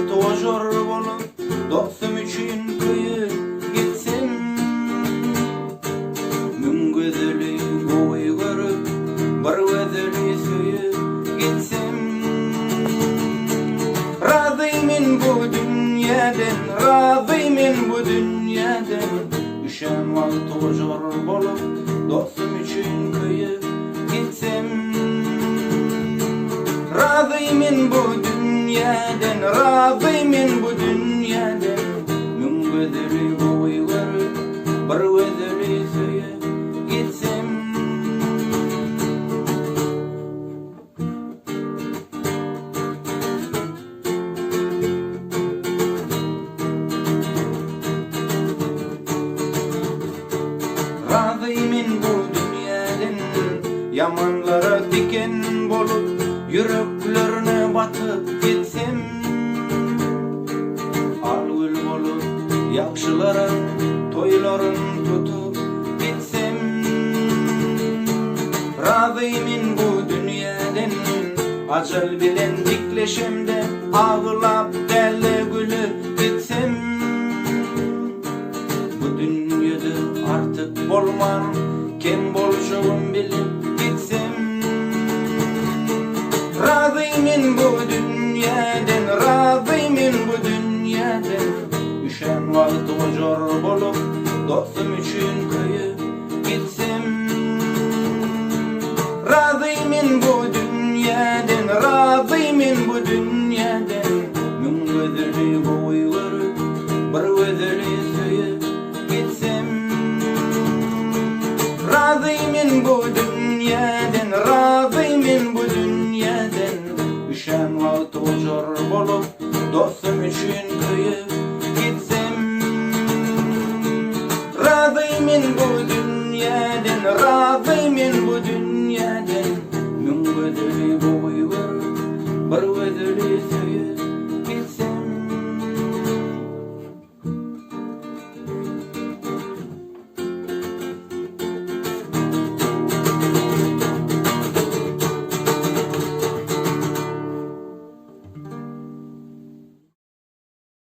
vakti ojor bolup dostum üçün kıyıp gitsem, mün gözeli boy görüp bir gözeli söyüp gitsem, razıyım bu dünyadan, razıyım bu dünyadan. Düşen vakti ojor bolup dostum üçün kıyıp gitsem, razıyım bu dünyadan, razıyım bu dünyadan. Mün gözeli boy görüp bir gözeli söyüp gitsem. Razıyım bu dünyadan, yamanlara diken bolup yüreklerine batıp gitsem, algül bolup yakşılara toyların tutup gitsem. Razıyım bu dünyadan, acel bilen dikleşimde ağlap delle gülüp gitsem. Bu dünyada artık bolman, kim boluşuğum bilip gitsem. Razıyım bu dünyadan, razıyım bu dünyadan. Düşen vakti ojor bolup dostum üçün kıyıp gitsem, razıyım bu dünyadan, razıyım bu dünyadan. Mün gözeli boy görüp bir gözeli söyüp gitsem, razıyım bu dünyadan, razıyım bu dünyadan. Düşen vakti ojor bolup dostum üçün kıyıp gitsem, razıyım bu dünyadan, razıyım bu dünyadan. Mün gözeli